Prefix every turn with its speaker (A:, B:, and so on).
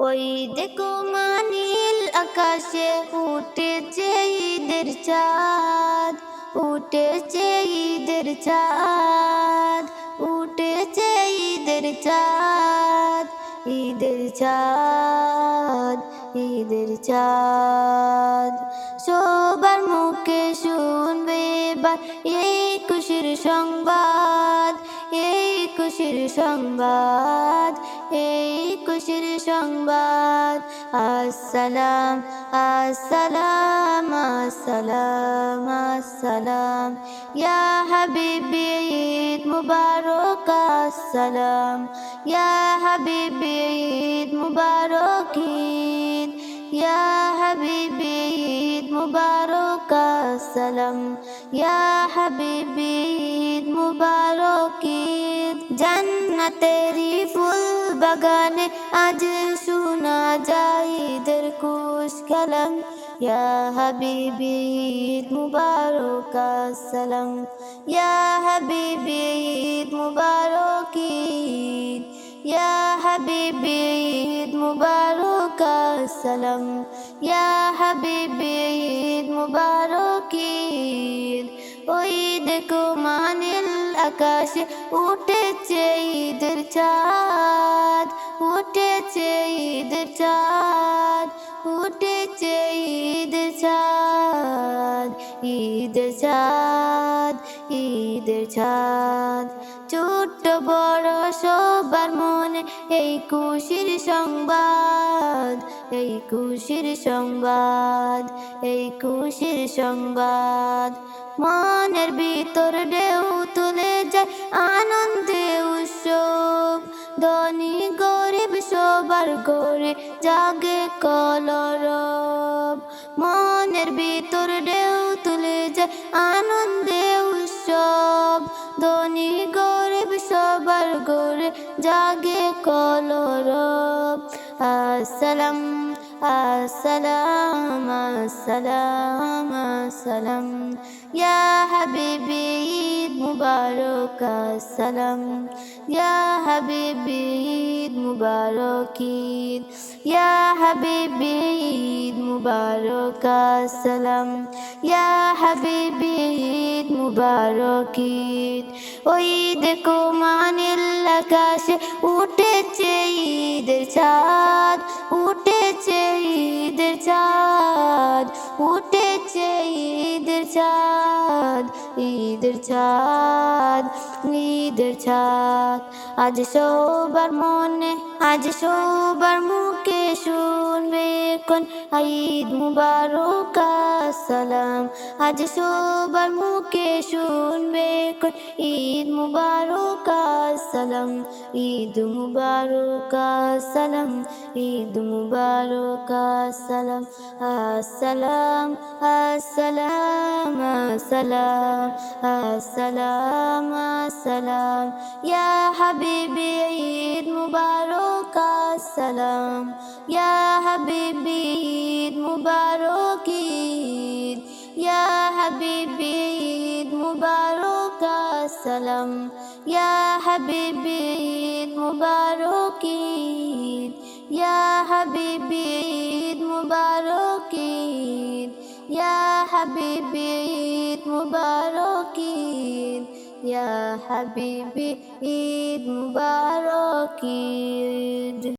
A: ওই দেখো মানিল আকাশে উঠেছে ঈদের চাঁদ, উঠেছে ঈদের চাঁদ, উঠেছে ঈদের চাঁদ, ঈদের চাঁদ, ঈদের চাঁদ। সবার মুখে শুনবে এবার এই খুশির সংবাদ, এই খুশির সংবাদ, এই খুশির সংবাদ। আসসালাম আসসালাম আসসালাম আসসালাম ইয়া হাবিবি ঈদ মুবারক আসসালাম, ইয়া হাবিবি ঈদ মুবারক ঈদ, ইয়া হাবিবি ঈদ মুবারক আসসালাম, ইয়া হাবিবি ঈদ মুবারক ঈদ। জান্নাতেরি ফুল বাগানে আজ শোনা যায় ঈদের খুশ কালাম, ইয়া হাবিবি ঈদ মুবারক আসসালাম, ইয়া হাবিবি ঈদ মুবারক ঈদ, ইয়া হাবিবি ঈদ মুবারক আসসালাম, ইয়া হাবিবি ঈদ মুবারক ঈদ। ওই দেখো মানিল আকাশে উঠেছে ঈদের চাঁদ, উঠেছে ঈদের চাঁদ, উঠেছে ঈদের চাঁদ, ঈদের চাঁদ, ঈদের চাঁদ। ছোট্ট বড় সবার মনে এই খুশির সংবাদ, এই খুশির সংবাদ, এই খুশির সংবাদ। মনের ভিতর ঢেউ তুলে যায় আনন্দে উৎসব, ধনী গরিব সবার ঘরে জাগে কলরব। মনের ভিতর ঢেউ তুলে যায় আনন্দে উৎসব, ধনী গরিব সবার ঘরে জাগে কলরব। আসসালাম আসসালাম আসসালাম আসসালাম ইয়া হাবিবি ঈদ মুবারক আসসালাম, ইয়া হাবিবি ঈদ মুবারক ঈদ, ইয়া হাবিবি ঈদ মুবারক আসসালাম, ইয়া হাবিবি ঈদ মুবারক ঈদ। ওই দেখো মানিল আকাশে উঠেছে ঈদের চাঁদ, উঠেছে ঈদের চাঁদ, উঠেছে ঈদের চাঁদ, ঈদের চাঁদ, ঈদের চাঁদ। আজ সবার মনে, আজ সবার মুখে শুনবে কোন ঈদ মুবারক আসসালাম। আজ সবার মুখে শুনবে কোন ঈদ মুবারক আসসালাম, ঈদ মুবারক আসসালাম, ঈদ মুবারক আসসালাম। আসসালাম আসসালাম আসসালাম আসসালাম আসসালাম ইয়া হাবিবি ঈদ মুবারক আসসালাম, ইয়া হাবিবি ঈদ মুবারক ঈদ, ইয়া হাবিবি ঈদ মুবারক আসসালাম, ইয়া হাবিবি ঈদ মুবারক ঈদ, ইয়া হাবিবি ঈদ মুবারক ঈদ, ইয়া হাবিবি ঈদ মুবারক ঈদ, ইয়া হাবিবি ঈদ মুবারক ঈদ।